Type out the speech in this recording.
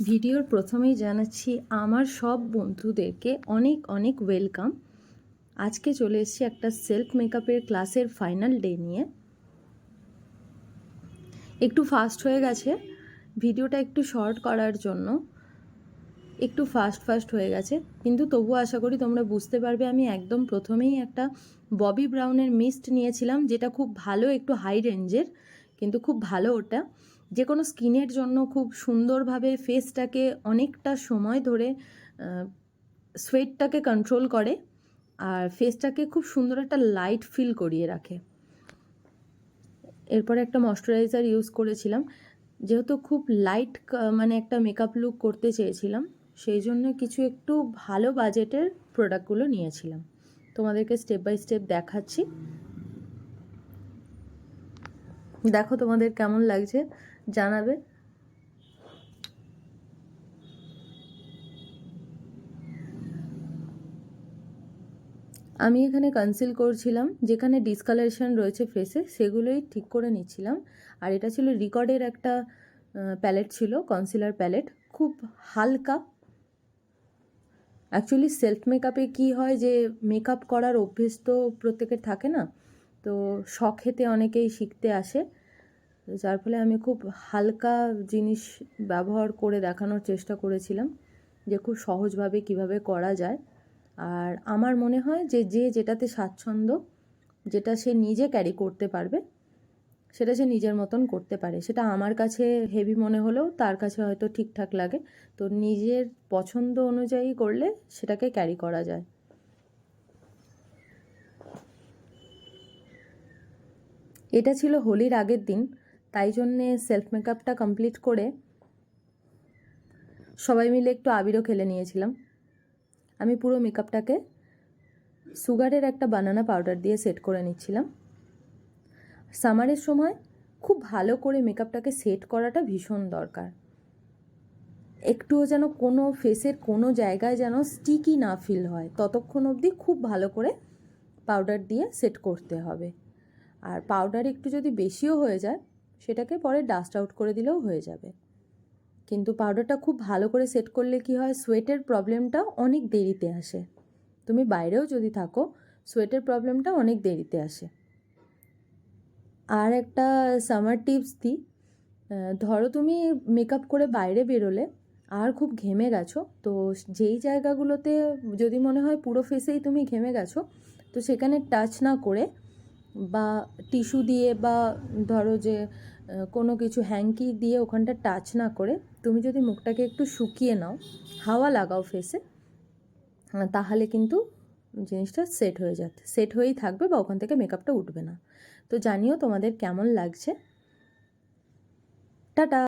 ভিডিওর প্রথমেই জানাচ্ছি আমার সব বন্ধুদেরকে অনেক অনেক ওয়েলকাম। আজকে চলে এসেছি একটা সেলফ মেকআপের ক্লাসের ফাইনাল ডে নিয়ে। একটু ফাস্ট হয়ে গেছে, ভিডিওটা একটু শর্ট করার জন্য একটু ফাস্ট হয়ে গেছে, কিন্তু তবুও আশা করি তোমরা বুঝতে পারবে। আমি একদম প্রথমেই একটা ববি ব্রাউনের মিস্ট নিয়েছিলাম, যেটা খুব ভালো, একটু হাই রেঞ্জের, কিন্তু খুব ভালো। ওটা যে কোনো স্কিনের জন্য খুব সুন্দরভাবে ফেসটাকে অনেকটা সময় ধরে সোয়েটটাকে কন্ট্রোল করে আর ফেসটাকে খুব সুন্দর একটা লাইট ফিল করিয়ে রাখে। এরপরে একটা ময়শ্চারাইজার ইউজ করেছিলাম, যেহেতু খুব লাইট মানে একটা মেকআপ লুক করতে চেয়েছিলাম, সেই জন্য কিছু একটু ভালো বাজেটের প্রোডাক্টগুলো নিয়েছিলাম। তোমাদেরকে স্টেপ বাই স্টেপ দেখাচ্ছি, দেখো তোমাদের কেমন লাগছে জানাবে। আমি এখানে কনসিল করছিলাম, যেখানে ডিসকালারেশন রয়েছে ফেসে সেগুলোই ঠিক করে নিচ্ছিলাম। আর এটা ছিল রিকর্ডের একটা প্যালেট, ছিল কনসিলার প্যালেট, খুব হালকা। অ্যাকচুয়ালি সেলফ মেকআপে কী হয় যে মেকআপ করার অভ্যেস তো প্রত্যেকের থাকে না, তো শখেতে অনেকেই শিখতে আসে, যার ফলে আমি খুব হালকা জিনিস ব্যবহার করে দেখানোর চেষ্টা করেছিলাম যে খুব সহজভাবে কিভাবে করা যায়। আর আমার মনে হয় যে যেটাতে স্বাচ্ছন্দ্য, যেটা সে নিজে ক্যারি করতে পারবে, সেটা সে নিজের মতন করতে পারে। সেটা আমার কাছে হেভি মনে হলেও তার কাছে হয়তো ঠিকঠাক লাগে, তো নিজের পছন্দ অনুযায়ী করলে সেটাকে ক্যারি করা যায়। এটা ছিল হোলির আগের দিন, তাই জন্যে সেলফ মেকআপটা কমপ্লিট করে সবাই মিলে একটু আবিরও খেলে নিয়েছিলাম। আমি পুরো মেকআপটাকে সুগারের একটা বানানা পাউডার দিয়ে সেট করে নিচ্ছিলাম। সামারের সময় খুব ভালো করে মেকআপটাকে সেট করাটা ভীষণ দরকার। একটুও যেন কোনো ফেসের কোনো জায়গায় যেন স্টিকি না ফিল হয়, ততক্ষণ অবধি খুব ভালো করে পাউডার দিয়ে সেট করতে হবে। আর পাউডার একটু যদি বেশিও হয়ে যায়, সেটাকে পরে ডাস্ট আউট করে দিলেও হয়ে যাবে। কিন্তু পাউডারটা খুব ভালো করে সেট করলে কি হয়, সোয়েটের প্রবলেমটা অনেক দেরিতে আসে। তুমি বাইরেও যদি থাকো, সোয়েটের প্রবলেমটা অনেক দেরিতে আসে। আর একটা সামার টিপস দিই, ধরো তুমি মেকআপ করে বাইরে বেরোলে আর খুব ঘেমে গেছো, তো যেই জায়গাগুলোতে যদি মনে হয় পুরো ফেসেই তুমি ঘেমে গেছো, তো সেখানে টাচ না করে বা টিস্যু দিয়ে বা ধরো যে কোনো কিছু হ্যাঙ্কি দিয়ে ওখানটা টাচ না করে তুমি যদি মুখটাকে একটু শুকিয়ে নাও, হাওয়া লাগাও ফেসে, তাহলে কিন্তু জিনিসটা সেট হয়েই থাকবে বা ওখান থেকে মেকআপটা উঠবে না। তো জানিও তোমাদের কেমন লাগছে। টাটা।